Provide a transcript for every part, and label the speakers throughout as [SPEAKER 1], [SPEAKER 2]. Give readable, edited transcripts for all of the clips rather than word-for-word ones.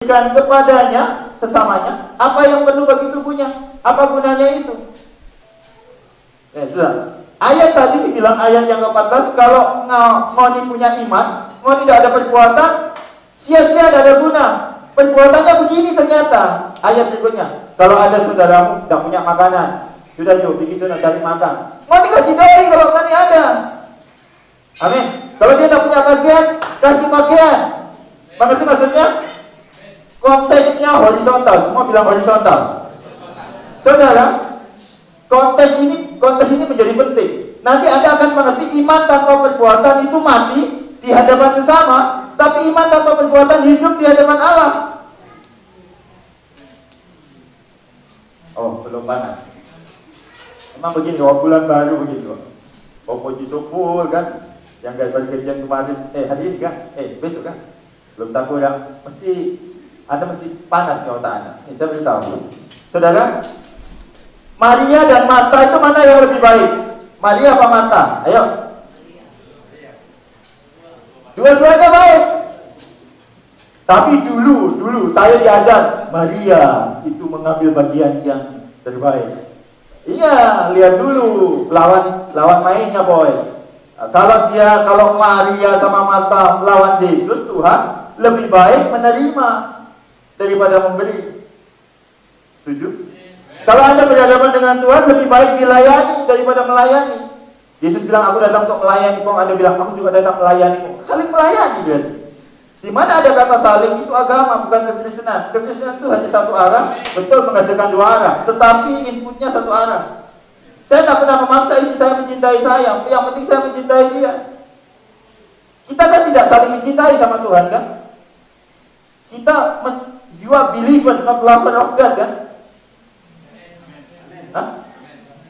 [SPEAKER 1] Berikan kepadanya, sesamanya, apa yang perlu bagi tubuhnya. Apa gunanya itu? Sudah. Ayat tadi dibilang, ayat yang ke-14, kalau ngoni punya iman, ngoni tidak ada perbuatan, sia-sia, tidak ada guna. Perbuatannya begini ternyata. Ayat berikutnya, kalau ada saudaramu tidak punya makanan, sudah jauh, bikin sudah cari makan. Ngoni kasih doi kalau ngoni ada. Amin. Kalau dia tidak punya bagian, kasih pakaian. Mengerti maksudnya? Konteksnya horizontal, semua bilang horizontal. Saudara, konteks ini menjadi penting. Nanti Anda akan mengerti iman tanpa perbuatan itu mati di hadapan sesama, tapi iman tanpa perbuatan hidup di hadapan Allah. Oh, belum panas. Emang begini, bulan baru begini kok. Puji syukur kan, yang gajian kemarin, hari ini kan, besok kan, belum tahu ya, Anda mesti panas di otak Anda. Ini saya beritahu. Saudara, Maria dan Marta itu mana yang lebih baik? Maria apa Marta? Ayo. Dua-duanya baik. Tapi dulu saya diajar Maria itu mengambil bagian yang terbaik. Iya, lihat dulu lawan mainnya, boys. Kalau Maria sama Marta melawan Yesus, Tuhan lebih baik menerima daripada memberi. Setuju? Kalau Anda berhadapan dengan Tuhan, lebih baik dilayani daripada melayani. Yesus bilang, aku datang untuk melayani. Kok Anda bilang, aku juga datang melayani. Saling melayani berarti. Di mana ada kata saling, itu agama, bukan kekristenan. Kekristenan itu hanya satu arah, betul menghasilkan dua arah, tetapi inputnya satu arah. Saya tidak pernah memaksa istri saya mencintai saya. Yang penting saya mencintai dia. Kita kan tidak saling mencintai sama Tuhan kan? You are believer, not lover of God kan?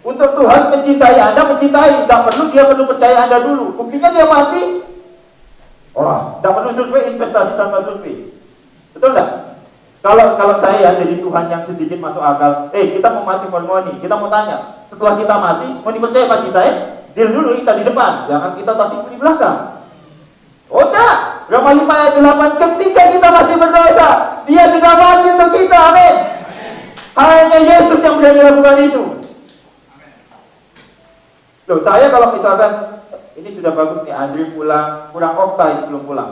[SPEAKER 1] Untuk Tuhan mencintai Anda, mencintai. Tidak perlu, dia perlu percaya Anda dulu. Buktinya dia mati. Wah, tidak perlu survei, investasi tanpa survei. Betul tidak? Kalau saya jadi Tuhan yang sedikit masuk akal, kita mau mati for money. Kita mau tanya, setelah kita mati, mau dipercaya Pak kita deal dulu kita di depan. Jangan kita tadi di belakang. Oh enggak, Roma 5 ayat 8, ketika kita masih berdosa, dia sudah mati untuk kita, amin. Hanya Yesus yang berani lakukan itu. Loh, saya kalau misalkan ini sudah bagus nih, Andri pulang, kurang okta itu belum pulang.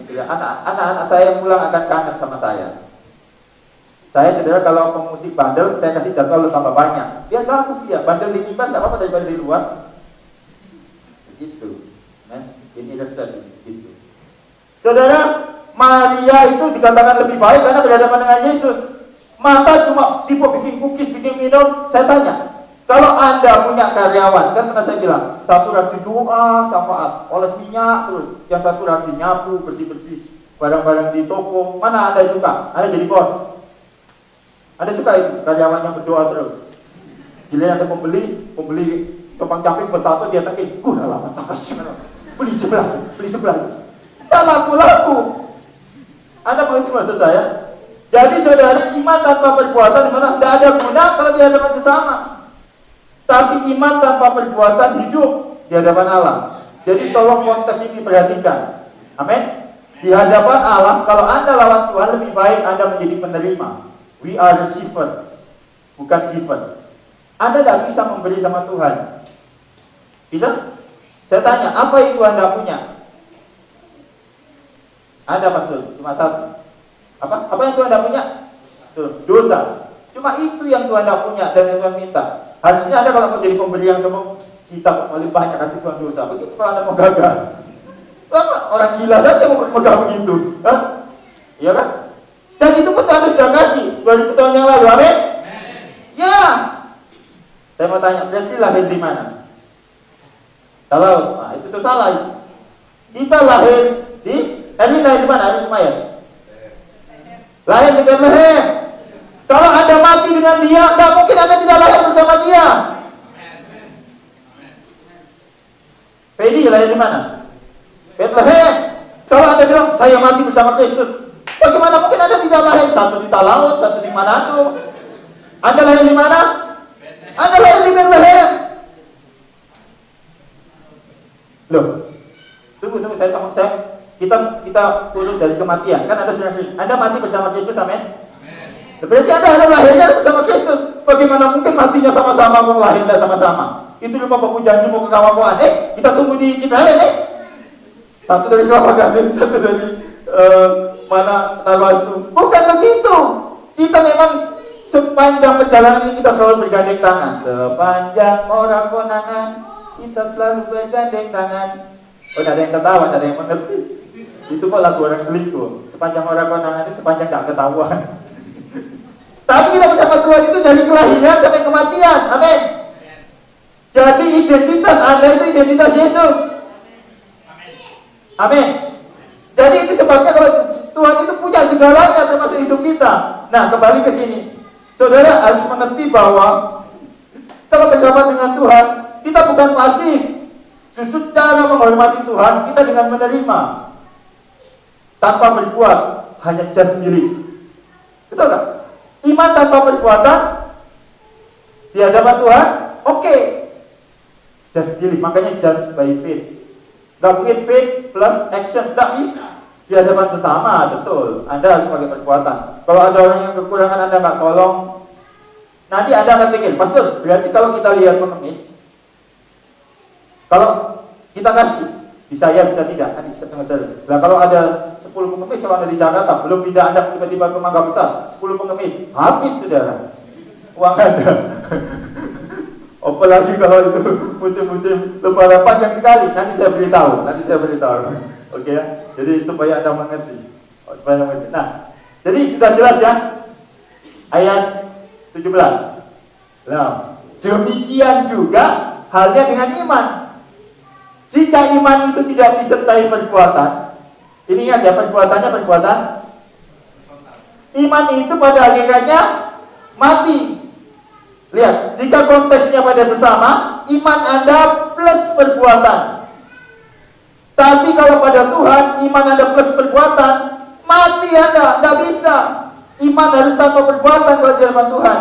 [SPEAKER 1] Anak-anak saya yang pulang akan kangen sama saya. Saya saudara kalau pemusik bandel, saya kasih jadwal tambah banyak. Biar bagus dia, bandel di kipas tidak apa-apa daripada di luar. Begitu. Ini resep gitu. Saudara, Maria itu dikatakan lebih baik karena berhadapan dengan Yesus. Marta cuma sibuk bikin cookies, bikin minum. Saya tanya, kalau Anda punya karyawan, kan pernah saya bilang, satu rajin doa, syafaat, oles minyak terus, yang satu rajin nyapu, bersih-bersih barang-barang di toko. Mana Anda suka? Anda jadi bos. Anda suka itu karyawannya berdoa terus. Giliran ada pembeli topang camping bertato dia takin, lama tak kasih. Beli sebelah. Tidak laku. Anda mengerti maksud saya? Jadi saudara, iman tanpa perbuatan di mana tidak ada guna kalau di hadapan sesama. Tapi iman tanpa perbuatan hidup di hadapan Allah. Jadi tolong konteks ini perhatikan. Amin. Di hadapan Allah, kalau Anda lawan Tuhan, lebih baik Anda menjadi penerima. We are receiver, bukan giver. Anda tidak bisa memberi sama Tuhan. Bisa? Saya tanya, apa yang Tuhan tidak punya? Ada pastor, cuma satu. Apa yang Tuhan tidak punya? Dosa. Cuma itu yang Tuhan tidak punya dan yang Tuhan minta. Harusnya Anda kalau mau jadi pemberi yang sombong, kita paling banyak kasih Tuhan dosa. Begitu kalau Anda mau gagal. Orang gila saja mau begitu. Iya kan? Dan itu pun Tuhan sudah kasih 2000 tahun yang lalu. Amin? Ya. Saya mau tanya, Frenzy lahir di mana? Kalau itu salah. Kita lahir di Erwin lahir di mana? Erwin Maya. Lahir di Bethlehem. Kalau Anda mati dengan dia, tidak mungkin Anda tidak lahir bersama dia. Fedi lahir di mana? Bethlehem. Kalau Anda bilang saya mati bersama Kristus, bagaimana mungkin Anda tidak lahir? Satu di Talaut, satu di Manado. Anda lahir di mana? Anda lahir di Bethlehem. Loh, tunggu, kita turun dari kematian. Kan ada sering Anda mati bersama Kristus, amin. Berarti Anda lahirnya bersama Kristus. Bagaimana mungkin matinya sama-sama, mau lahirnya sama-sama? Itu lupa Bapak janji mau ke Kawamuan. Kita tunggu di Cipalen, Satu dari Kawamuan, satu dari mana Tawas itu. Bukan begitu. Kita memang sepanjang perjalanan ini kita selalu bergandeng tangan. Sepanjang orang konangan kita selalu bergandeng tangan. Oh, ada yang ketawa, ada yang mengerti. Itu kok lagu orang selingkuh. Sepanjang orang konangan itu sepanjang gak ketahuan. Tapi kita bersama Tuhan itu dari kelahiran sampai kematian. Amin. Jadi identitas Anda itu identitas Yesus. Amin. Jadi itu sebabnya kalau Tuhan itu punya segalanya termasuk hidup kita. Nah, kembali ke sini. Saudara harus mengerti bahwa kalau bersama dengan Tuhan, kita bukan pasif. Justru cara menghormati Tuhan, kita dengan menerima. Tanpa berbuat, hanya just believe. Betul tak? Iman tanpa perbuatan di hadapan Tuhan, oke. Just believe, makanya just by faith. Gak mungkin faith plus action, gak bisa. Di hadapan sesama, betul. Anda harus pakai perbuatan. Kalau ada orang yang kekurangan Anda gak tolong, nanti Anda akan pikir, Pastor, berarti kalau kita lihat pengemis, kalau kita kasih, bisa ya, bisa tidak, nanti bisa dengar saya. Nah, kalau ada 10 pengemis, kalau Anda di Jakarta, belum pindah Anda tiba-tiba ke Mangga Besar, 10 pengemis, habis saudara, uang Anda. Apalagi kalau itu musim-musim lebaran panjang sekali, nanti saya beritahu, oke ya. Jadi supaya Anda mengerti, Nah, jadi sudah jelas ya, ayat 17. Nah, demikian juga halnya dengan iman. Jika iman itu tidak disertai perbuatan, ini ingat ya, perbuatannya perbuatan. Iman itu pada hakikatnya mati. Lihat, jika konteksnya pada sesama, iman Anda plus perbuatan. Tapi kalau pada Tuhan, iman Anda plus perbuatan, mati Anda, tidak bisa. Iman harus tanpa perbuatan kalau di hadapan Tuhan.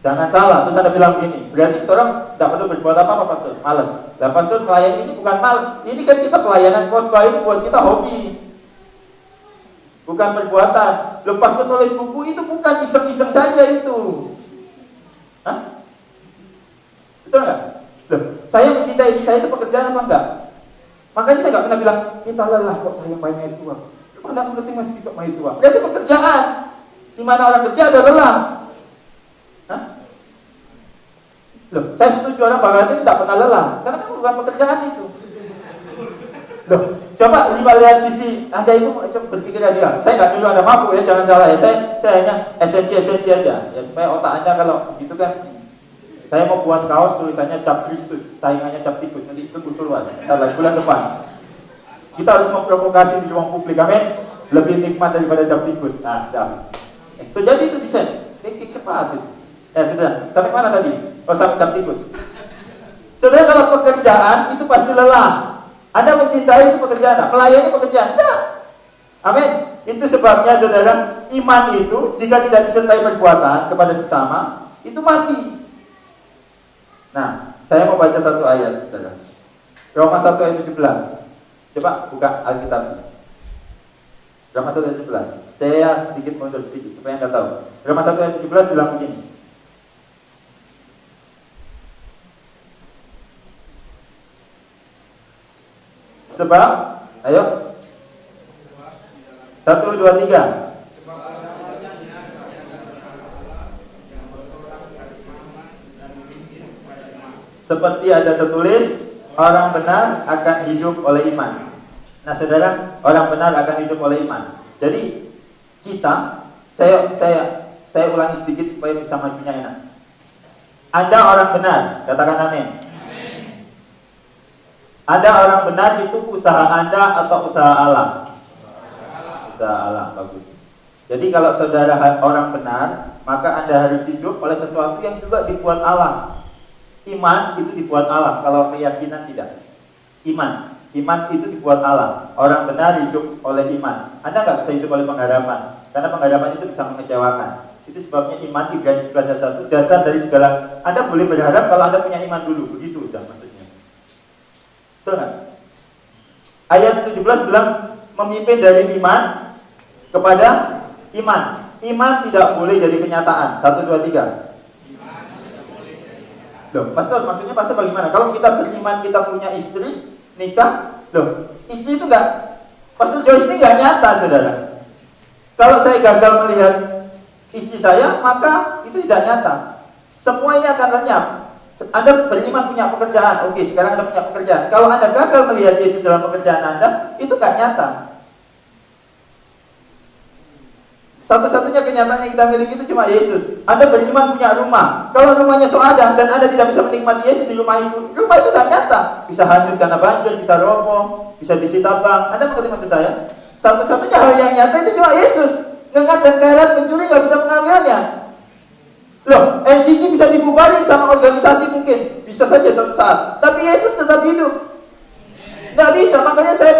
[SPEAKER 1] Jangan salah, terus Anda bilang begini, berarti orang tidak perlu berbuat apa-apa, Pastor, malas. Nah, Pastor, pelayan ini bukan mal, ini kan kita pelayanan khotbah ini buat kita hobi, bukan perbuatan. Loh, Pastor nulis buku itu bukan iseng-iseng saja itu. Hah? Betul nggak? Loh, saya mencintai istri saya itu pekerjaan apa enggak? Makanya saya nggak pernah bilang, kita lelah kok sayang main tua. Anda mengerti masih tidak main tua. Berarti pekerjaan. Di mana orang kerja ada lelah. Hah? Loh, saya setuju orang bagian tidak pernah lelah, karena kan bukan pekerjaan itu. Loh, coba lihat sisi Anda itu berpikir dia. Saya nggak dulu Anda mampu ya, jangan salah ya. Saya hanya esensi aja, ya supaya otak Anda kalau begitu kan. Saya mau buat kaos tulisannya cap Kristus, saingannya cap tikus, nanti itu keluar. Ntar bulan depan. Kita harus memprovokasi di ruang publik, amin. Lebih nikmat daripada cap tikus. Nah, sudah. So, jadi itu desain, cepat itu. Sudah. Sampai mana tadi? Oh, sampai cap tikus. Saudara, kalau pekerjaan itu pasti lelah. Anda mencintai itu pekerjaan, melayani pekerjaan, enggak. Amin. Itu sebabnya, saudara, iman itu jika tidak disertai perbuatan kepada sesama, itu mati. Nah, saya mau baca satu ayat, saudara. Roma 1 ayat 17. Coba buka Alkitab. Roma 1 ayat 17. Saya sedikit mundur sedikit supaya Anda tahu. Roma 1 ayat 17 bilang begini. Sebab, ayo. 1, 2, 3. Seperti ada tertulis, orang benar akan hidup oleh iman. Nah, saudara, orang benar akan hidup oleh iman. Jadi kita, saya ulangi sedikit supaya bisa majunya enak. Anda orang benar, katakan amin. Ada orang benar itu usaha Anda atau usaha Allah? Usaha Allah, bagus. Jadi kalau saudara orang benar, maka Anda harus hidup oleh sesuatu yang juga dibuat Allah. Iman itu dibuat Allah, kalau keyakinan tidak. Iman itu dibuat Allah. Orang benar hidup oleh iman. Anda nggak bisa hidup oleh pengharapan, karena pengharapan itu bisa mengecewakan. Itu sebabnya iman di garis belajar 1 dasar dari segala. Anda boleh berharap kalau Anda punya iman dulu, begitu udah maksudnya. Betul nggak? Ayat 17 bilang memimpin dari iman kepada iman. Iman tidak boleh jadi kenyataan. 1, 2, 3. Loh, pastor, maksudnya pastor bagaimana? Kalau kita beriman, kita punya istri, nikah, loh, istri itu enggak, pastor Joyce ini enggak nyata, saudara. Kalau saya gagal melihat istri saya, maka itu tidak nyata. Semua ini akan lenyap. Anda beriman punya pekerjaan, oke, sekarang Anda punya pekerjaan. Kalau Anda gagal melihat Yesus dalam pekerjaan Anda, itu nggak nyata. Satu-satunya kenyataan yang kita miliki itu cuma Yesus. Anda beriman punya rumah. Kalau rumahnya soada dan Anda tidak bisa menikmati Yesus di rumah itu nggak nyata. Bisa hanyut karena banjir, bisa roboh, bisa disita bank. Anda mengerti maksud saya? Satu-satunya hal yang nyata itu cuma Yesus. Ngengat dan kairat pencuri nggak bisa mengambilnya. Loh, NCC bisa dibubarin sama organisasi mungkin, bisa saja suatu saat. Tapi Yesus tetap hidup. Nggak bisa, makanya saya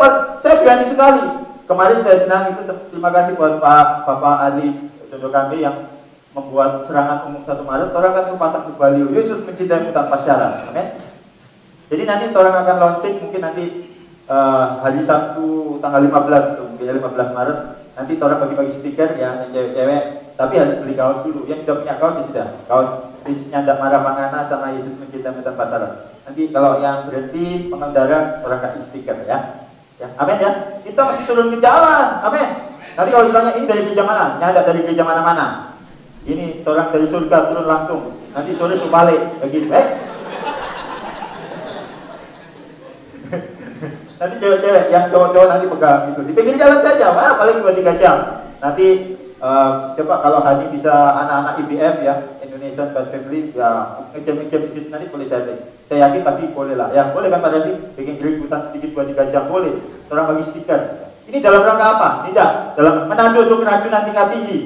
[SPEAKER 1] berani sekali. Kemarin saya senang itu, terima kasih buat Bapak Ali Dodo kami yang membuat serangan umum 1 Maret. Orang kan terpasang di baliho, Yesus mencintaimu tanpa syarat. Amin. Jadi nanti orang akan launching mungkin nanti hari Sabtu tanggal 15 itu, mungkin 15 Maret. Nanti orang bagi-bagi stiker ya, yang cewek-cewek. Tapi harus beli kaos dulu. Yang sudah punya kaos ya sudah. Kaos Yesusnya ndak marah mangana sama Yesus mencintaimu tanpa syarat. Nanti kalau yang berhenti pengendara orang kasih stiker ya. Ya, amin ya. Kita mesti turun ke jalan. Amin. Nanti kalau ditanya ini dari gereja mana? Nyada dari gereja mana-mana. Ini orang dari surga turun langsung. Nanti sore suruh balik begitu. Nanti cewek-cewek yang cowok-cowok nanti pegang gitu. Di pinggir jalan saja, paling 2-3 jam. Nanti coba kalau Hani bisa anak-anak IBF ya, Indonesian Best Family ya, ngejam-ngejam di situ nanti boleh setting. Saya yakin pasti boleh lah. Ya boleh kan Pak Devi bikin keributan sedikit 2-3 jam boleh. Orang bagi stiker. Ini dalam rangka apa? Tidak. Dalam menandu suku keracunan tingkat tinggi.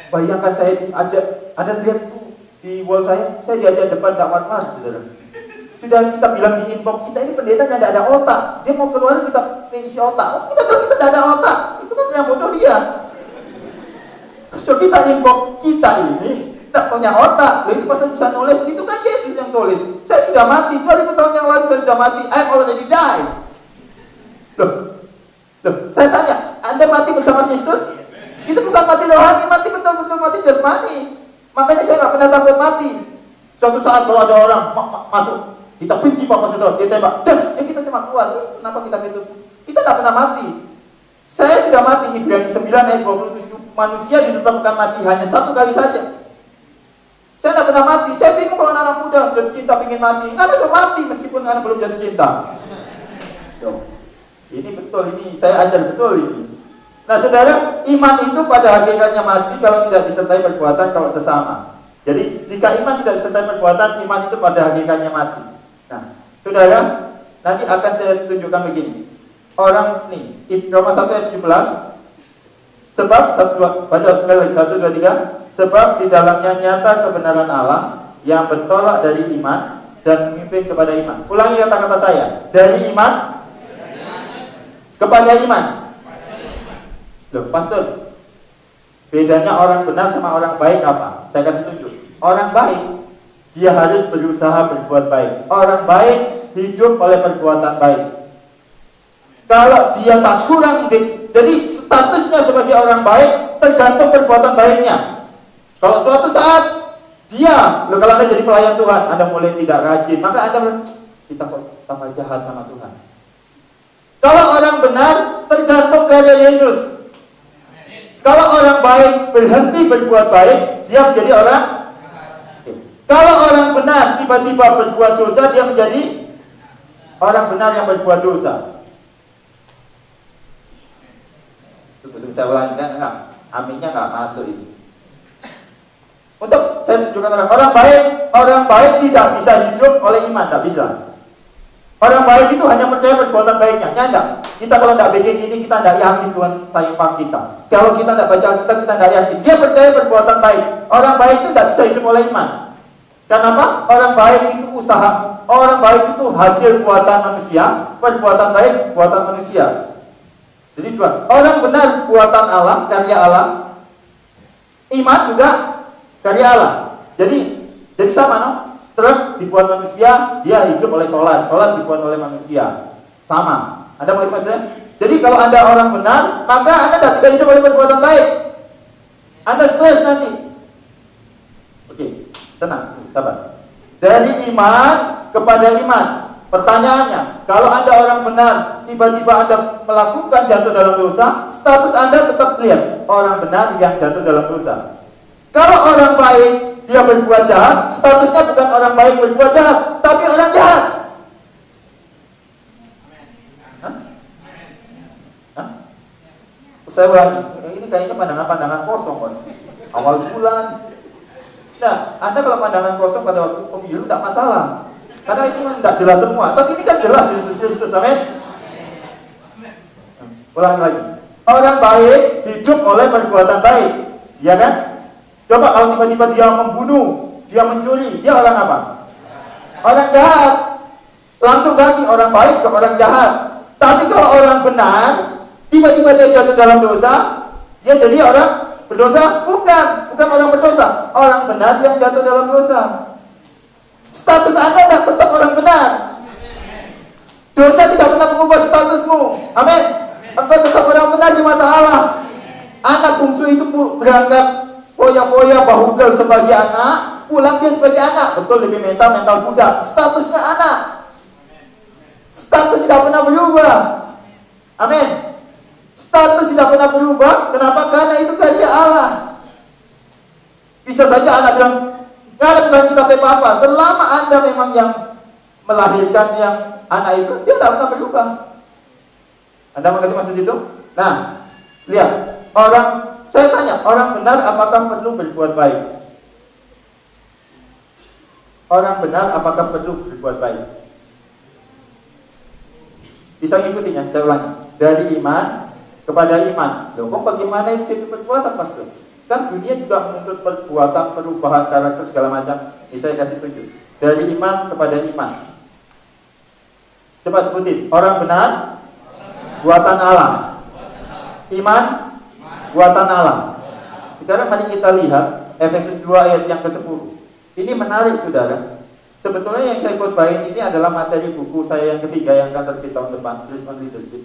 [SPEAKER 1] Bayangkan saya diajak, Anda lihat tuh di wall saya diajak depan dakwah saudara. Sudah kita bilang di inbox, kita ini pendeta tidak ada otak. Dia mau keluar kita isi otak. Oh, kita tidak ada otak. Itu kan yang bodoh dia. So kita inbox, kita ini tidak punya otak. Loh, itu pasal bisa nulis, itu kan Yesus yang tulis. Saya sudah mati, 2000 tahun yang lalu saya sudah mati. I'm already die. Loh, saya tanya, Anda mati bersama Kristus? Itu bukan mati rohani, mati betul-betul mati jasmani. Makanya saya nggak pernah takut mati. Suatu saat kalau ada orang masuk, kita benci Pak Saudara, dia tembak, kita cuma keluar. Kenapa kita itu? Kita tidak pernah mati. Saya sudah mati, Ibrani 9 ayat 27. Manusia ditetapkan mati hanya 1 kali saja. Saya tidak pernah mati. Saya bingung kalau anak muda jatuh cinta ingin mati. Nggak bisa mati meskipun anak belum jatuh cinta. Ini betul, ini saya ajar betul ini. Nah saudara, iman itu pada hakikatnya mati kalau tidak disertai perbuatan kalau sesama. Jadi jika iman tidak disertai perbuatan, iman itu pada hakikatnya mati. Nah, saudara, nanti akan saya tunjukkan begini. Orang nih, Roma 1 ayat 17. Sebab, baca sekali lagi, 1, 2, 3. Sebab di dalamnya nyata kebenaran Allah yang bertolak dari iman dan memimpin kepada iman. Ulangi kata-kata saya. Dari iman kepada iman. Loh, pastor, bedanya orang benar sama orang baik apa? Saya kasih tunjuk. Orang baik dia harus berusaha berbuat baik. Orang baik hidup oleh perbuatan baik. Kalau dia tak kurang, jadi statusnya sebagai orang baik tergantung perbuatan baiknya. Kalau suatu saat dia, kalau Anda jadi pelayan Tuhan, Anda mulai tidak rajin, maka Anda kita kok tambah jahat sama Tuhan. Kalau orang benar tergantung karya Yesus. Kalau orang baik berhenti berbuat baik, dia menjadi orang. Kalau orang benar tiba-tiba berbuat dosa, dia menjadi orang benar yang berbuat dosa. Sebelum saya ulangikan, enggak, aminnya enggak masuk ini. Untuk saya tunjukkan orang baik tidak bisa hidup oleh iman, tidak bisa. Orang baik itu hanya percaya perbuatan baiknya, nyanda. Kita kalau tidak bikin ini, kita tidak yakin Tuhan sayang kita. Kalau kita tidak baca Alkitab, kita tidak yakin. Dia percaya perbuatan baik. Orang baik itu tidak bisa hidup oleh iman. Kenapa? Orang baik itu usaha. Orang baik itu hasil buatan manusia. Perbuatan baik buatan manusia. Jadi dua. Orang benar buatan Allah, karya Allah. Iman juga karya Allah. Jadi sama, no? Truk dibuat manusia, dia hidup oleh solar. Solar dibuat oleh manusia. Sama. Anda mengerti maksudnya? Jadi kalau Anda orang benar, maka Anda tidak bisa hidup oleh perbuatan baik. Anda stres nanti. Oke, tenang, sabar. Dari iman kepada iman. Pertanyaannya, kalau Anda orang benar, tiba-tiba Anda melakukan jatuh dalam dosa, status Anda tetap lihat orang benar yang jatuh dalam dosa. Kalau orang baik, dia berbuat jahat, statusnya bukan orang baik berbuat jahat, tapi orang jahat. Hah? Saya ulangi, ini kayaknya pandangan-pandangan kosong, Pak. Awal bulan. Nah, Anda kalau pandangan kosong pada waktu pemilu tidak masalah. Karena itu kan tidak jelas semua. Tapi ini kan jelas Yesus Kristus, amin. Ulangi lagi. Orang baik hidup oleh perbuatan baik, ya kan? Coba kalau tiba-tiba dia membunuh, dia mencuri, dia orang apa? Orang jahat. Langsung ganti orang baik ke orang jahat. Tapi kalau orang benar, tiba-tiba dia jatuh dalam dosa, dia jadi orang berdosa? Bukan orang berdosa. Orang benar yang jatuh dalam dosa. Status Anda tidak tetap orang benar. Dosa tidak pernah mengubah statusmu. Amin. Engkau tetap orang benar di mata Allah. Anak bungsu itu berangkat foya-foya bahugel sebagai anak, pulang dia sebagai anak. Betul, lebih mental budak. Statusnya anak. Status tidak pernah berubah. Amin. Status tidak pernah berubah. Kenapa? Karena itu karya Allah. Bisa saja anak bilang, karena bukan kita apa-apa. Selama Anda memang yang melahirkan yang anak itu, dia tidak pernah berubah. Anda mengerti maksud itu? Nah, lihat. Saya tanya, orang benar apakah perlu berbuat baik? Orang benar apakah perlu berbuat baik? Bisa ngikutin ya, saya ulangi. Dari iman kepada iman. Loh, kok bagaimana itu perbuatan, Pastor? Kan dunia juga menuntut perbuatan, perubahan karakter segala macam. Ini saya kasih tunjuk. Dari iman kepada iman. Coba sebutin. Orang benar, buatan Allah. Iman, buatan Allah. Sekarang mari kita lihat Efesus 2 ayat yang ke-10. Ini menarik, saudara. Sebetulnya yang saya khotbahin ini adalah materi buku saya yang ketiga yang akan terbit tahun depan, Grace on Leadership.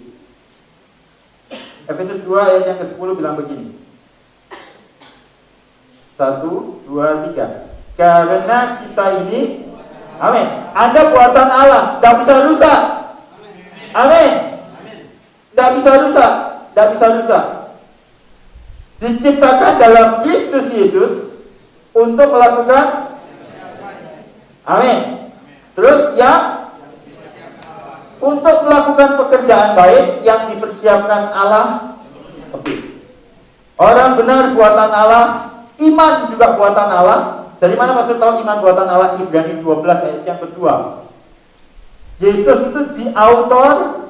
[SPEAKER 1] Efesus 2 ayat yang ke-10 bilang begini. 1, 2, 3. Karena kita ini, amin, Anda buatan Allah, tidak bisa rusak. Amin. Tidak bisa rusak, tidak bisa rusak. Diciptakan dalam Kristus Yesus untuk melakukan, amin. Terus yang untuk melakukan pekerjaan baik yang dipersiapkan Allah. Oke. Orang benar buatan Allah. Iman juga buatan Allah. Dari mana maksud tahu iman buatan Allah? Ibrani 12 ayat yang kedua. Yesus itu the author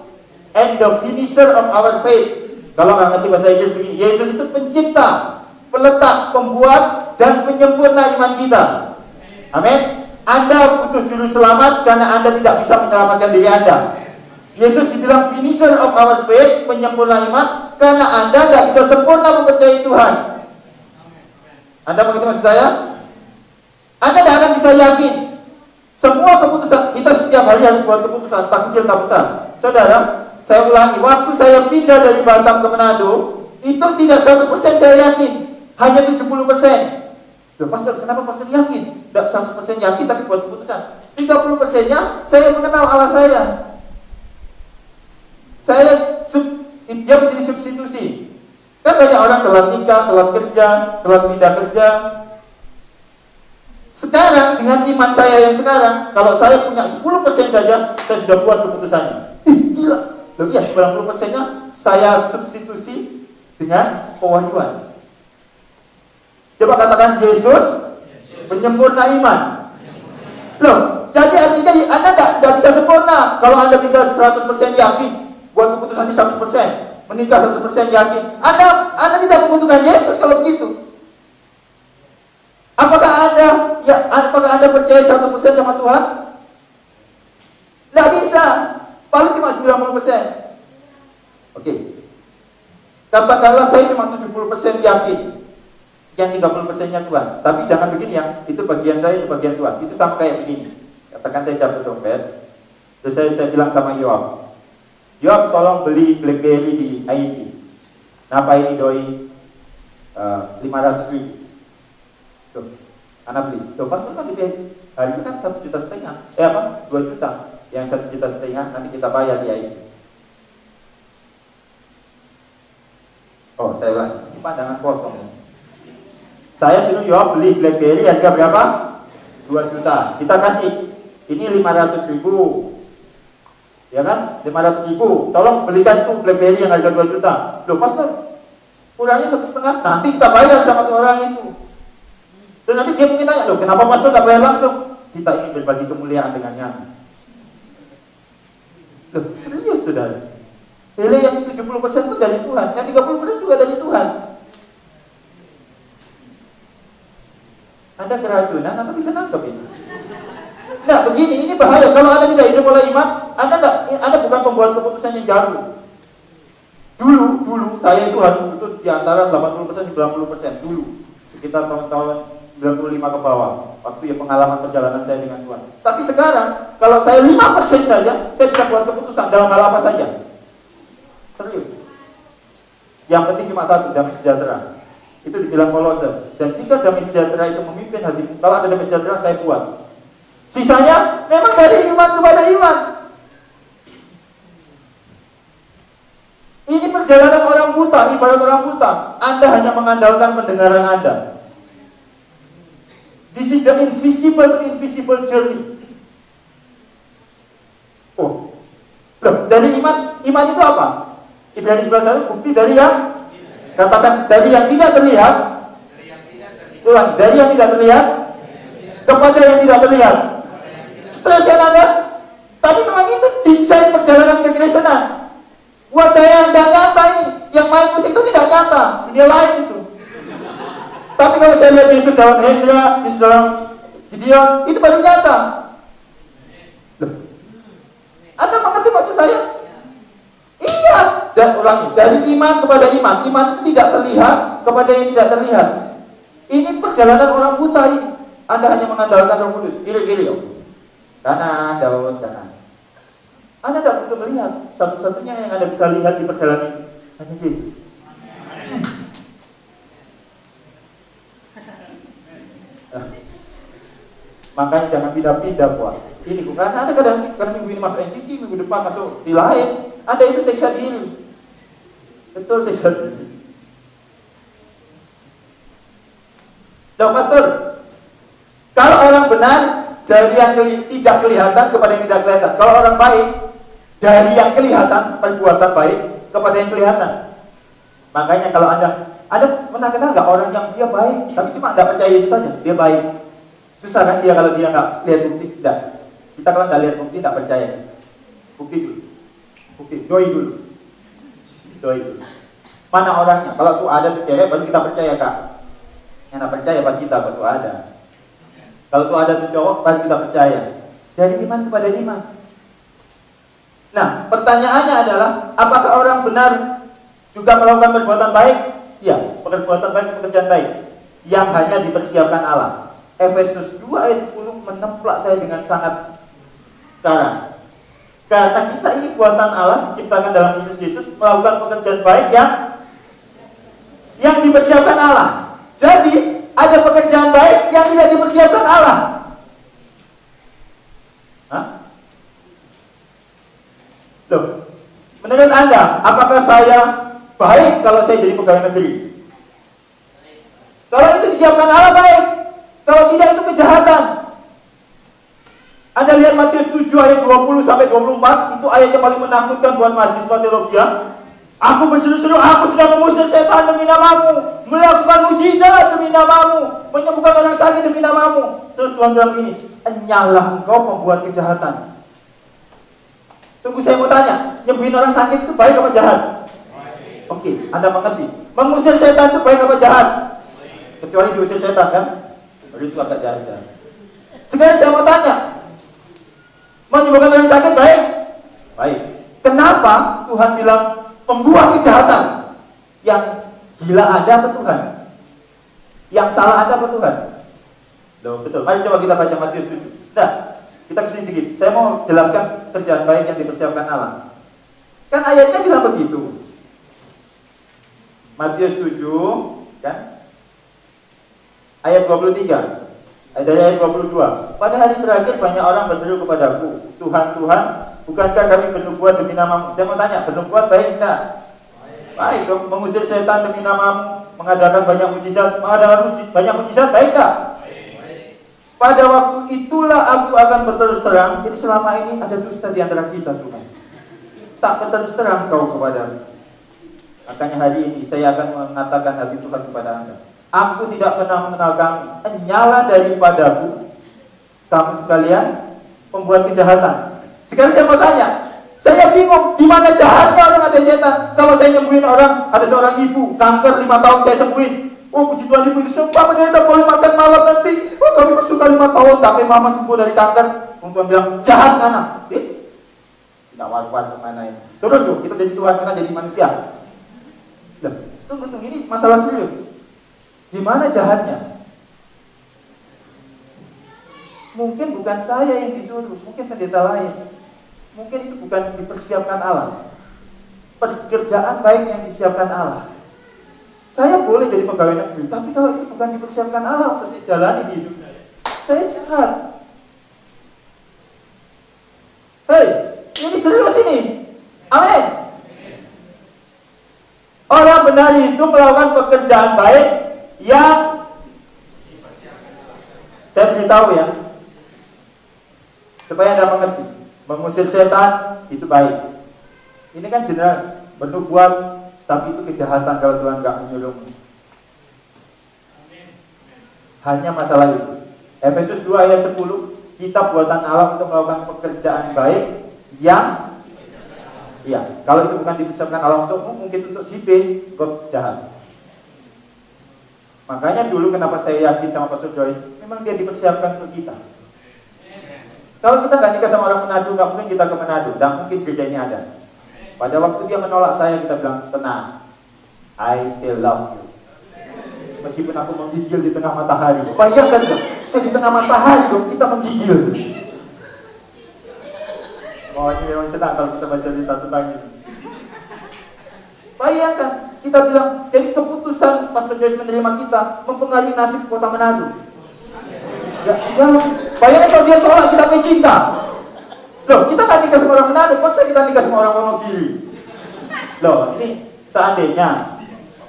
[SPEAKER 1] and the finisher of our faith. Kalau nggak ngerti bahasa Inggris begini, Yesus itu pencipta, peletak, pembuat, dan penyempurna iman kita. Amin. Anda butuh juru selamat karena Anda tidak bisa menyelamatkan diri Anda. Yesus dibilang finisher of our faith, penyempurna iman, karena Anda tidak bisa sempurna mempercayai Tuhan. Anda mengerti maksud saya? Anda tidak akan bisa yakin. Semua keputusan, kita setiap hari harus buat keputusan, tak kecil tak besar. Saudara, saya ulangi, waktu saya pindah dari Batam ke Manado, itu tidak 100% saya yakin, hanya 70%. Loh, Pastor, kenapa Pastor yakin? Tidak 100% yakin tapi buat keputusan. 30%-nya saya mengenal Allah saya. Dia menjadi substitusi. Kan banyak orang telat nikah, telat kerja, telat pindah kerja. Sekarang dengan iman saya yang sekarang, kalau saya punya 10% saja, saya sudah buat keputusannya. Gila. Loh iya, 90%-nya saya substitusi dengan pewahyuan. Coba katakan Yesus penyempurna iman. Loh, jadi artinya Anda tidak bisa sempurna. Kalau Anda bisa 100% yakin buat keputusan di 100%, menikah 100% yakin, Anda tidak membutuhkan Yesus kalau begitu. Apakah Anda percaya 100% sama Tuhan? Tidak bisa. Paling cuma 90%. Oke. Katakanlah saya cuma 70% yakin. Yang 30%-nya Tuhan. Tapi jangan begini ya. Itu bagian saya, itu bagian Tuhan. Itu sama kayak begini. Katakan saya cabut dompet. Terus saya bilang sama Yoab, Yob tolong beli BlackBerry di IT. Kenapa ini doi 500 ribu? Tuh, anak beli. Tuh, pas kan nanti hari kan 1,5 juta. 2 juta. Yang 1,5 juta nanti kita bayar di IT. Oh, saya bilang, ini pandangan kosong ya. Saya suruh Yob beli BlackBerry harga berapa? 2 juta. Kita kasih, ini 500 ribu. Ya kan? 500 ribu. Tolong belikan tuh BlackBerry yang harga 2 juta. Loh, pas kan? Kurangnya 1,5. Nanti kita bayar sama tuh orang itu. Dan nanti dia mungkin tanya, loh, kenapa pastor nggak bayar langsung? Kita ingin berbagi kemuliaan dengannya. Loh, serius saudara. Nilai yang 70% itu dari Tuhan, yang 30% juga dari Tuhan. Anda keracunan atau bisa nangkep ini? Nah, begini, ini bahaya. Kalau Anda tidak hidup oleh iman, Anda bukan pembuat keputusan yang jauh. Dulu saya itu harus butuh di antara 80% 90% dulu. Sekitar tahun-tahun 95 ke bawah. Waktu ya pengalaman perjalanan saya dengan Tuhan. Tapi sekarang, kalau saya 5% saja, saya bisa buat keputusan dalam hal apa saja. Serius. Yang penting cuma satu, damai sejahtera. Itu dibilang Kolose. Dan jika damai sejahtera itu memimpin hatimu, kalau ada damai sejahtera saya buat. Sisanya memang dari iman kepada iman. Ini perjalanan orang buta, ibarat orang buta. Anda hanya mengandalkan pendengaran Anda. This is the invisible to invisible journey. Oh, loh, dari iman itu apa? Ibrani 11 bukti dari yang, katakan dari yang tidak terlihat. Ulang, dari yang tidak terlihat kepada yang tidak terlihat. Stres kan Anda? Tapi memang itu desain perjalanan kekristenan. Buat saya yang tidak nyata ini, yang main musik itu tidak nyata, dunia lain itu. Tapi kalau saya lihat Yesus dalam Hendra, Yesus dalam Gideon, itu baru nyata. Loh, Anda mengerti maksud saya? Iya. Dan ulangi, dari iman kepada iman. Iman itu tidak terlihat kepada yang tidak terlihat. Ini perjalanan orang buta ini. Anda hanya mengandalkan Roh Kudus. Kiri-kiri, kanan, Daud, kanan. Anda tidak butuh melihat. Satu-satunya yang Anda bisa lihat di perjalanan ini hanya Yesus. Makanya jangan pindah-pindah, Pak. Ini karena Anda kadang minggu ini masuk NCC, minggu depan masuk di lain. Anda itu siksa diri. Betul, siksa diri. Nah, Pastor, kalau orang benar dari yang tidak kelihatan kepada yang tidak kelihatan. Kalau orang baik dari yang kelihatan perbuatan baik kepada yang kelihatan. Makanya kalau Anda pernah kenal nggak orang yang dia baik tapi cuma nggak percaya Yesus saja, dia baik. Susah kan dia kalau dia nggak lihat bukti? Tidak. Kita kalau nggak lihat bukti nggak percaya. Bukti dulu. Bukti, doi dulu. Mana orangnya? Kalau tuh ada tuh cewek baru kita percaya, Kak. Yang nggak percaya baru kita baru ada. Kalau tuh ada tuh cowok baru kita percaya. Dari iman kepada iman. Nah, pertanyaannya adalah apakah orang benar juga melakukan perbuatan baik? Ya, perbuatan baik, pekerjaan baik yang hanya dipersiapkan Allah. Efesus 2 ayat 10 menemplak saya dengan sangat keras. Karena kita ini buatan Allah, diciptakan dalam Kristus Yesus, melakukan pekerjaan baik yang dipersiapkan Allah. Jadi ada pekerjaan baik yang tidak dipersiapkan Allah. Hah? Loh, menurut Anda, apakah saya baik kalau saya jadi pegawai negeri? Kalau itu disiapkan Allah baik, kalau tidak itu kejahatan. Anda lihat Matius 7 ayat 20 sampai 24, itu ayat yang paling menakutkan buat mahasiswa teologi. Aku berseru-seru, aku sudah mengusir setan demi namamu, melakukan mujizat demi namamu, menyembuhkan orang sakit demi namamu. Terus Tuhan bilang ini, enyalah engkau pembuat kejahatan. Tunggu, saya mau tanya, nyembuhin orang sakit itu baik apa jahat? Oke, Anda mengerti. Mengusir setan itu baik apa jahat? Kecuali diusir setan kan? Itu agak jahat. Sekarang saya mau tanya, menyembuhkan orang sakit baik? Baik. Kenapa Tuhan bilang pembuat kejahatan? Yang gila ada apa Tuhan? Yang salah ada apa Tuhan? Loh, betul. Mari coba kita baca Matius 7. Nah, kita kesini sedikit. Saya mau jelaskan kerjaan baik yang dipersiapkan Allah. Kan ayatnya bilang begitu. Matius 7, kan? Ayat 23. Dari ayat 22. Pada hari terakhir banyak orang berseru kepadaku, Tuhan, Tuhan, bukankah kami bernubuat demi namamu? Saya mau tanya, bernubuat baik enggak? Baik dong, mengusir setan demi namamu, mengadakan banyak mujizat, banyak mujizat, baik enggak? Pada waktu itulah aku akan berterus terang. Jadi selama ini ada dusta di antara kita, Tuhan. Tak berterus terang kau kepadamu. Makanya hari ini saya akan mengatakan hati Tuhan kepada Anda. Aku tidak pernah mengenal kamu. Nyala daripadaku kamu sekalian pembuat kejahatan. Sekarang saya mau tanya, saya bingung di mana jahatnya orang ada setan. Kalau saya nyembuhin orang, ada seorang ibu kanker 5 tahun saya sembuhin. Oh puji Tuhan, ibu itu sumpah pendeta boleh makan malam nanti. Oh kami bersuka 5 tahun tapi mama sembuh dari kanker. Tuhan bilang jahat anak. Tidak war-war kemana ini. Turun tuh, kita jadi Tuhan, kita jadi manusia. Loh, tunggu, ini masalah serius. Gimana jahatnya? Mungkin bukan saya yang disuruh, mungkin pendeta lain. Mungkin itu bukan dipersiapkan Allah. Pekerjaan baik yang disiapkan Allah. Saya boleh jadi pegawai negeri, tapi kalau itu bukan dipersiapkan Allah terus dijalani di hidup saya jahat. Hei, ini serius ini. Amin. Orang benar itu melakukan pekerjaan baik yang saya beritahu ya, supaya Anda mengerti, mengusir setan itu baik. Ini kan general bernubuat, tapi itu kejahatan kalau Tuhan nggak menyuruhmu. Hanya masalah itu. Efesus 2 ayat 10, kita buatan Allah untuk melakukan pekerjaan baik yang kalau itu bukan dipersiapkan Allah untukmu, mungkin untuk si B, kok jahat. Makanya dulu kenapa saya yakin sama Pastor Joyce, memang dia dipersiapkan untuk kita. Kalau kita nggak nikah sama orang Manado, nggak mungkin kita ke Manado, nggak mungkin gereja ini ada. Pada waktu dia menolak saya, kita bilang tenang, I still love you. Meskipun aku menggigil di tengah matahari. Bayangkan dong, saya di tengah matahari dong, kita menggigil. Oh ini memang senang kalau kita baca cerita tentang ini. Bayangkan, kita bilang, jadi keputusan Pastor Joyce menerima kita mempengaruhi nasib kota Manado. Ya, bayangkan kalau dia tolak, kita punya cinta. Loh, kita nggak nikah sama orang Manado, masa kita nikah sama orang Wonogiri? Loh, ini seandainya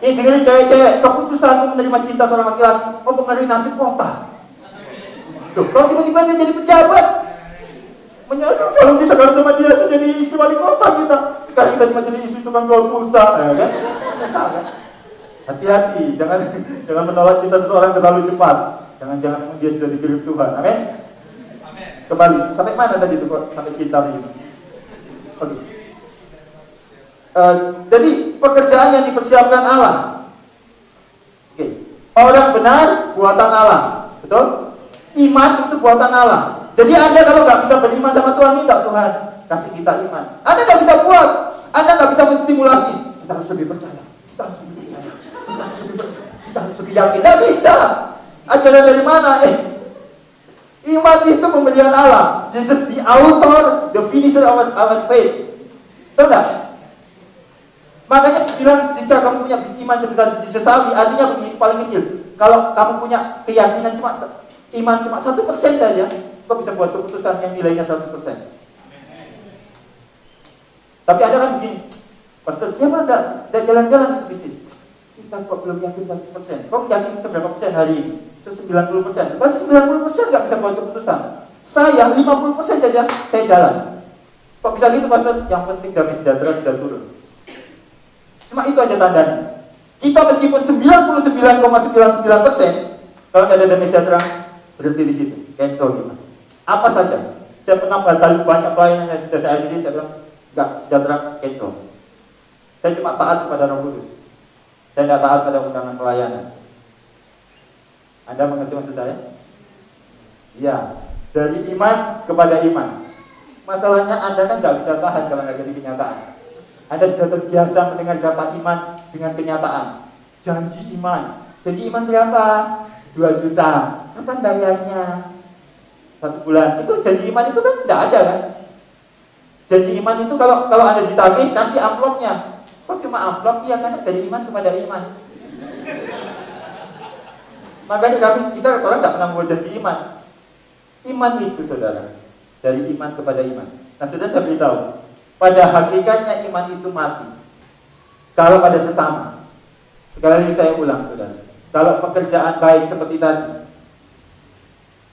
[SPEAKER 1] ini dengerin cewek-cewek, keputusanmu menerima cinta seorang laki-laki mempengaruhi nasib kota. Loh, kalau tiba-tiba dia jadi pejabat, menyadari kalau kita kalau sama dia jadi istri wali kota kita, sekarang kita cuma jadi istri tukang jual pulsa, ya kan? Menyesal kan? Hati-hati, jangan menolak cinta seseorang terlalu cepat. Jangan-jangan dia sudah dikirim Tuhan. Amin. Kembali, sampai mana tadi itu kok sampai cinta begitu? Oke. Jadi pekerjaan yang dipersiapkan Allah. Oke. Orang benar buatan Allah, betul? Iman itu buatan Allah. Jadi Anda kalau nggak bisa beriman sama Tuhan, minta Tuhan kasih kita iman. Anda nggak bisa buat, Anda nggak bisa menstimulasi. Kita harus lebih percaya, kita harus lebih percaya, kita harus lebih percaya, kita harus lebih yakin. Nggak bisa. Ajaran dari mana? Iman itu pemberian Allah. Jesus the author, the finisher of our faith. Tahu nggak? Makanya bilang jika kamu punya iman sebesar sesawi, artinya begini paling kecil. Kalau kamu punya keyakinan iman cuma 1% saja, kau bisa buat keputusan yang nilainya 100%. Tapi ada kan begini, Pastor, dia mah enggak jalan-jalan itu bisnis. Kita kok belum yakin 100%. Kau yakin seberapa persen hari ini? 90%. Berarti 90% nggak bisa buat keputusan. Saya 50% saja saya jalan. Kok bisa gitu, Pastor? Yang penting damai sejahtera sudah turun. Cuma itu aja tandanya. Kita meskipun 99,99%, kalau tidak ada damai sejahtera, berhenti di situ. Cancel gitu. Apa saja. Saya pernah batal banyak pelayanan yang sudah saya isi, saya bilang, enggak, sejahtera, cancel. Saya cuma taat kepada Roh Kudus. Saya tidak taat pada undangan pelayanan. Anda mengerti maksud saya? Ya, dari iman kepada iman. Masalahnya Anda kan nggak bisa tahan kalau nggak jadi kenyataan. Anda sudah terbiasa mendengar kata iman dengan kenyataan. Janji iman. Janji iman berapa? 2 juta. Kapan bayarnya? 1 bulan. Itu janji iman itu kan tidak ada kan? Janji iman itu kalau Anda ditagih, kasih amplopnya. Kok cuma amplop? Iya, kan dari iman kepada iman. Makanya kita orang tidak pernah membuat janji iman. Iman itu, saudara, dari iman kepada iman. Nah, saudara, saya beritahu, pada hakikatnya iman itu mati kalau pada sesama. Sekali lagi saya ulang, saudara, kalau pekerjaan baik seperti tadi,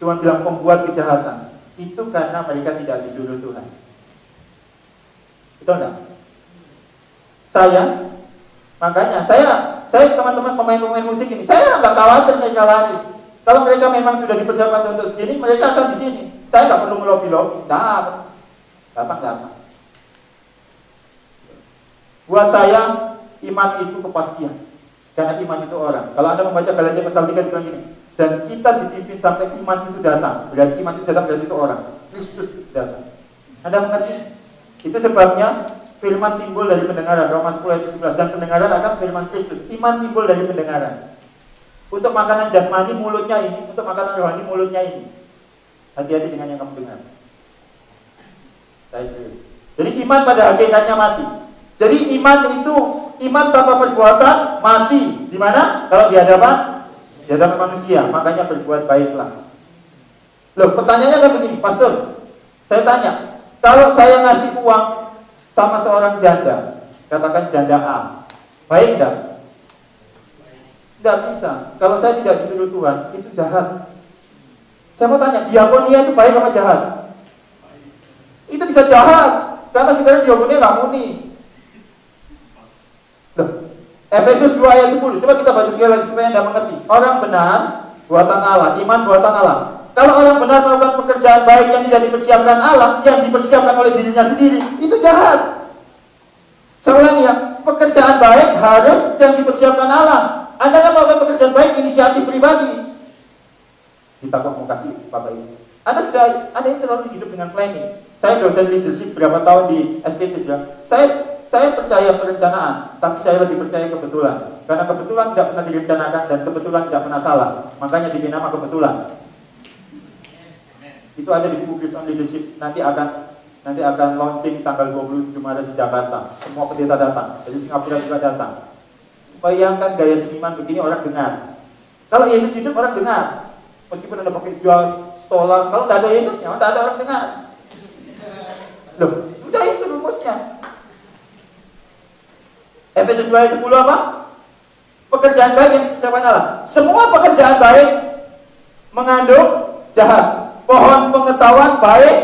[SPEAKER 1] Tuhan bilang pembuat kejahatan, itu karena mereka tidak disuruh Tuhan. Betul enggak? Makanya saya teman-teman pemain musik ini, saya nggak khawatir mereka lari. Kalau mereka memang sudah dipersiapkan untuk sini, mereka akan di sini. Saya nggak perlu melobi-lobi, datang. Buat saya, iman itu kepastian. Karena iman itu orang. Kalau Anda membaca Galatia pasal 3 dibilang gini, dan kita dipimpin sampai iman itu datang. Berarti iman itu datang, berarti itu orang. Kristus itu datang. Anda mengerti? Itu sebabnya firman timbul dari pendengaran, Roma 10 ayat 17, dan pendengaran akan firman Kristus. Iman timbul dari pendengaran. Untuk makanan jasmani mulutnya ini, untuk makanan rohani mulutnya ini. Hati-hati dengan yang kamu dengar. Saya serius. Jadi iman pada hakikatnya mati. Jadi iman itu, iman tanpa perbuatan mati. Di mana? Kalau di hadapan manusia. Makanya berbuat baiklah. Loh, pertanyaannya kan begini, Pastor. Saya tanya, kalau saya ngasih uang sama seorang janda, katakan janda A, baik enggak? Tidak bisa. Kalau saya tidak disuruh Tuhan, itu jahat. Saya mau tanya, diakonia itu baik apa jahat? Itu bisa jahat, karena sekarang diakonia nggak murni. Efesus 2 ayat 10, coba kita baca sekali lagi supaya Anda mengerti. Orang benar, buatan Allah, iman buatan Allah. Kalau orang benar melakukan pekerjaan baik yang tidak dipersiapkan Allah, yang dipersiapkan oleh dirinya sendiri, itu jahat. Saya ulangi ya, pekerjaan baik harus yang dipersiapkan Allah. Anda kan melakukan pekerjaan baik inisiatif pribadi. Kita kok mau kasih Bapak Ibu. Anda ini terlalu hidup dengan planning. Saya dosen leadership berapa tahun di STT ya. Saya percaya perencanaan, tapi saya lebih percaya kebetulan. Karena kebetulan tidak pernah direncanakan dan kebetulan tidak pernah salah. Makanya diberi nama kebetulan. Itu ada di buku Christian Leadership. Nanti akan launching tanggal 27 Maret di Jakarta. Semua pendeta datang. Dari Singapura juga datang. Bayangkan gaya seniman begini orang dengar. Kalau Yesus hidup orang dengar. Meskipun Anda pakai jual stola, kalau tidak ada Yesusnya, tidak ada orang dengar. Loh, sudah itu rumusnya. Efesus 2 ayat 10 apa? Pekerjaan baik yang siapa Allah. Semua pekerjaan baik mengandung jahat. Pohon pengetahuan baik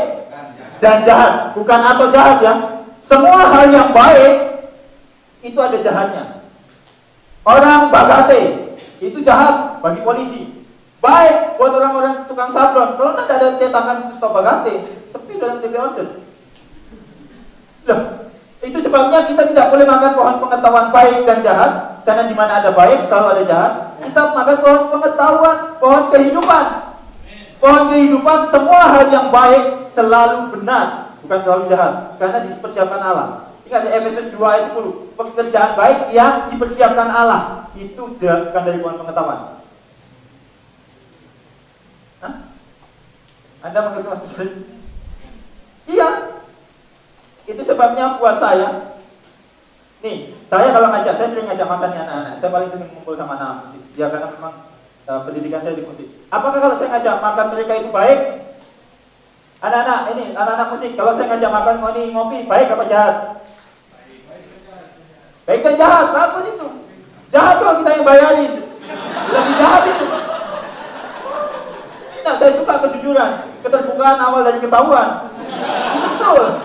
[SPEAKER 1] dan jahat. Bukan atau jahat ya. Semua hal yang baik itu ada jahatnya. Orang bagate itu jahat bagi polisi. Baik buat orang-orang tukang sablon. Kalau tidak ada cetakan itu stop bagate, sepi dalam TV order. Loh, itu sebabnya kita tidak boleh makan pohon pengetahuan baik dan jahat. Karena di mana ada baik selalu ada jahat. Kita makan pohon pengetahuan, pohon kehidupan. Pohon kehidupan, semua hal yang baik selalu benar, bukan selalu jahat. Karena dipersiapkan Allah. Ingat Efesus 2 ayat 10. Pekerjaan baik yang dipersiapkan Allah itu bukan dari pohon pengetahuan. Hah? Anda mengerti maksud saya? Iya. Itu sebabnya buat saya. Nih, saya kalau ngajak, saya sering ngajak makan anak-anak. Saya paling sering kumpul sama anak musik. Ya karena memang pendidikan saya di musik. Apakah kalau saya ngajak makan mereka itu baik? Anak-anak musik, kalau saya ngajak makan ngopi, baik apa jahat? Baik dan jahat, bagus itu. Jahat kalau kita yang bayarin. Lebih jahat itu. Nah, saya suka kejujuran, keterbukaan awal dari ketahuan. Betul.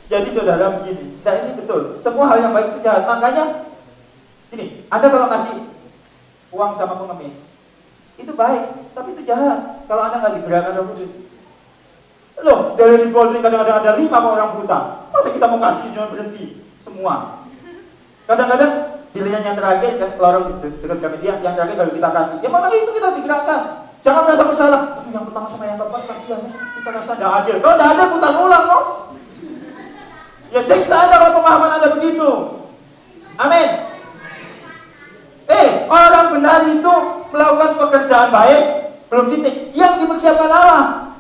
[SPEAKER 1] Jadi saudara begini, nah ini betul. Semua hal yang baik itu jahat. Makanya, ini, Anda kalau ngasih uang sama pengemis, itu baik, tapi itu jahat. Kalau Anda nggak digerakkan Roh Kudus. Loh, dari Goldring kadang-kadang ada 5 orang buta. Masa kita mau kasih jangan berhenti semua? Kadang-kadang pilihan yang terakhir kan kalau orang dekat kami dia yang terakhir baru kita kasih. Ya malah itu kita digerakkan. Jangan merasa bersalah. Aduh, yang pertama sama yang keempat kasihan ya. Kita rasa tidak adil. Kalau tidak adil putar ulang loh. Ya siksa Anda kalau pemahaman Anda begitu. Amin. Orang benar itu melakukan pekerjaan baik belum titik yang dipersiapkan Allah.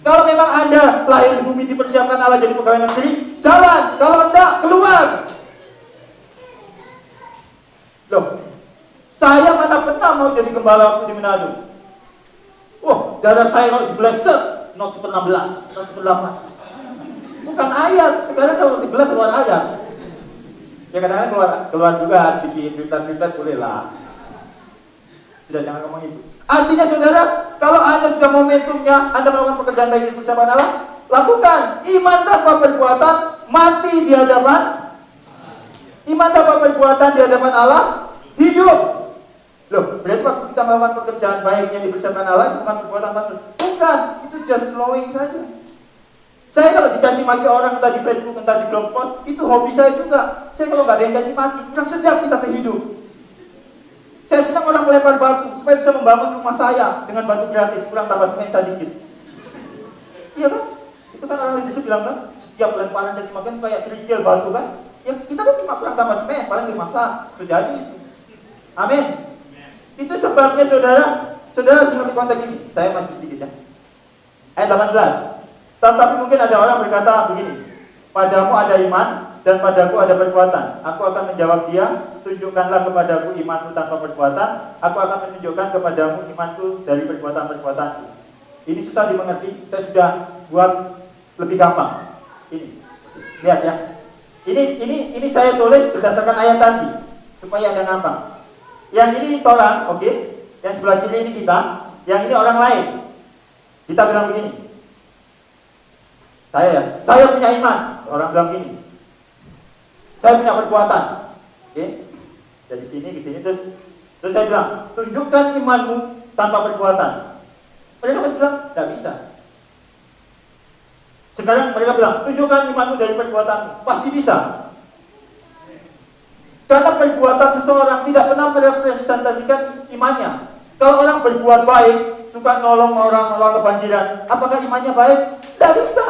[SPEAKER 1] Kalau memang Anda lahir di bumi dipersiapkan Allah jadi pegawai negeri, jalan. Kalau enggak, keluar. Loh, saya mana pernah mau jadi gembala waktu di Manado. Wah, darah saya kalau dibelah set, not 16, not 8. Bukan ayat, sekarang kalau dibelah keluar ayat. Ya kadang-kadang keluar juga sedikit, triplet boleh lah. Tidak, jangan ngomong itu. Artinya saudara, kalau Anda sudah momentumnya, Anda melakukan pekerjaan baik di bersama Allah, lakukan. Iman tanpa perbuatan, mati di hadapan. Iman tanpa perbuatan di hadapan Allah, hidup. Loh, berarti waktu kita melakukan pekerjaan baik yang dipersiapkan Allah, itu bukan perbuatan maksud. Bukan, itu just flowing saja. Saya kalau dicaci maki orang entah di Facebook, entah di blogspot, itu hobi saya juga. Saya kalau nggak ada yang caci maki, kurang sedap kita hidup. Saya senang orang melempar batu supaya bisa membangun rumah saya dengan batu gratis, kurang tambah semen sedikit. Iya kan? Itu kan orang leadership bilang kan, setiap lemparan caci maki kayak kerikil batu kan. Ya kita kan cuma kurang tambah semen, paling dimasak, terjadi itu. Amin. Itu sebabnya saudara mengerti konteks ini. Saya maju sedikit ya. Ayat 18. Tetapi mungkin ada orang berkata begini, padamu ada iman dan padaku ada perbuatan. Aku akan menjawab dia, tunjukkanlah kepadaku imanmu tanpa perbuatan. Aku akan menunjukkan kepadamu imanku dari perbuatan-perbuatanku. Ini susah dimengerti, saya sudah buat lebih gampang. Ini, lihat ya. Ini saya tulis berdasarkan ayat tadi, supaya Anda gampang. Yang ini orang, oke. Yang sebelah kiri ini kita, yang ini orang lain. Kita bilang begini. Saya punya iman. Orang bilang gini. Saya punya perbuatan. Oke. Dari sini ke sini terus saya bilang, tunjukkan imanmu tanpa perbuatan. Mereka pasti bilang, tidak bisa. Sekarang mereka bilang, tunjukkan imanmu dari perbuatan. Pasti bisa. Karena perbuatan seseorang tidak pernah merepresentasikan imannya. Kalau orang berbuat baik, suka nolong orang kebanjiran, apakah imannya baik? Tidak bisa.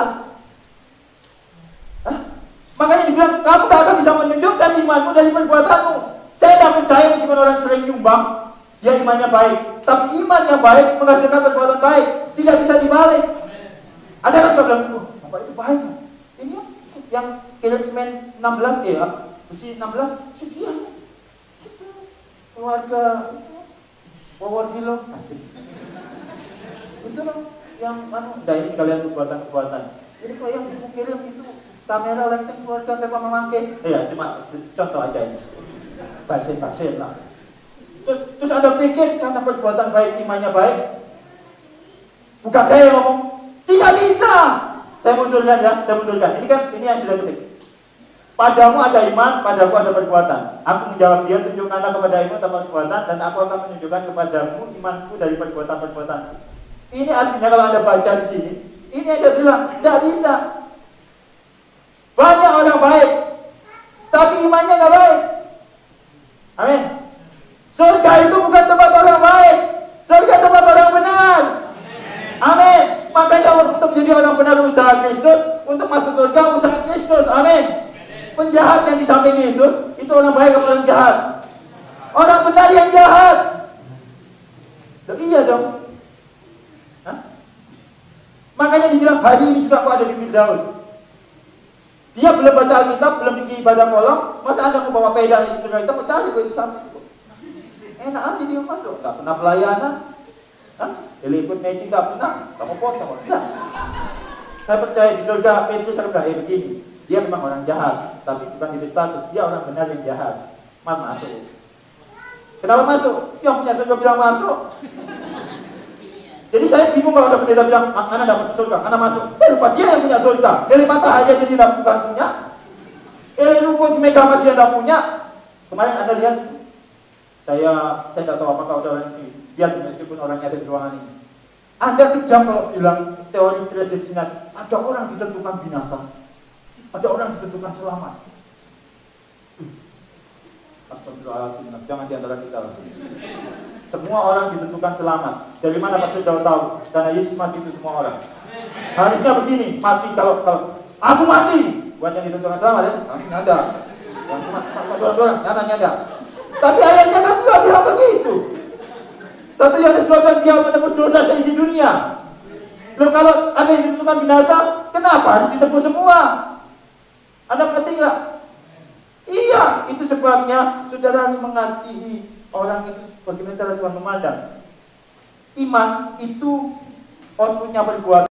[SPEAKER 1] Makanya dibilang, kamu tak akan bisa menunjukkan imanmu dari perbuatanmu. Saya tidak percaya meskipun orang sering nyumbang, dia imannya baik. Tapi iman yang baik menghasilkan perbuatan baik. Tidak bisa dibalik. Ada kan suka bilang, apa itu baik? Ini yang kirim semen 16, besi 16, sekian. Itu keluarga, power kilo, asik. Itu loh, yang ini sekalian perbuatan-perbuatan. Jadi kalau yang ibu kirim itu, kamera lenteng keluarga Pepa Memangke. Ya cuma contoh aja ini. Pasien lah. Terus Anda pikir karena perbuatan baik imannya baik. Bukan saya yang ngomong. Tidak bisa. Saya mundurkan ya, Ini yang sudah ketik. Padamu ada iman, padaku ada perbuatan. Aku menjawab dia, tunjukkanlah kepada iman tanpa perbuatan, dan aku akan menunjukkan kepadamu imanku dari perbuatan-perbuatanku. Ini artinya kalau Anda baca di sini, ini yang saya bilang, tidak bisa. Banyak orang baik, tapi imannya nggak baik. Amin. Surga itu bukan tempat orang baik, surga tempat orang benar. Amin. Makanya untuk menjadi orang benar usaha Kristus, untuk masuk surga usaha Kristus. Amin. Penjahat yang di samping Yesus itu orang baik atau orang jahat? Orang benar yang jahat. Iya dong. Hah? Makanya dibilang hari ini juga aku ada di Firdaus. Dia belum baca Alkitab, belum pergi ibadah kolam, masa Anda mau bawa peda yang surga itu, mau cari gue di samping. Enak aja dia masuk, nggak pernah pelayanan, diliput matching nggak pernah, kamu potong, enggak. Saya percaya di surga Petrus surga begini, dia memang orang jahat, tapi bukan di status, dia orang benar yang jahat. Masuk. Kenapa masuk? Yang punya surga bilang masuk. Jadi saya bingung kalau ada pendeta bilang, mana dapat surga, mana masuk. Lupa dia yang punya surga. Dari mata aja jadi bukan punya. Ruko di Mega masih ada punya. Kemarin Anda lihat, saya tidak tahu apakah ada orang sini. Lihat meskipun orangnya ada di ruangan ini. Anda kejam kalau bilang teori predestinasi. Ada orang ditentukan binasa, ada orang ditentukan selamat. Astagfirullahaladzim, jangan di antara kita. Semua orang ditentukan selamat. Dari mana Pastor Daud tahu? Karena Yesus mati itu semua orang. Harusnya begini, mati kalau aku mati. Buat yang ditentukan selamat ya, kami ada. Yang cuma dua-dua, nyata. Tapi ayatnya kan juga bilang begitu. 1 Yohanes 12, dia menebus dosa seisi dunia. Loh, kalau ada yang ditentukan binasa, kenapa harus ditebus semua? Anda mengerti nggak? Iya, itu sebabnya saudara harus mengasihi orang itu bagaimana cara Tuhan memandang. Iman itu outputnya perbuatan.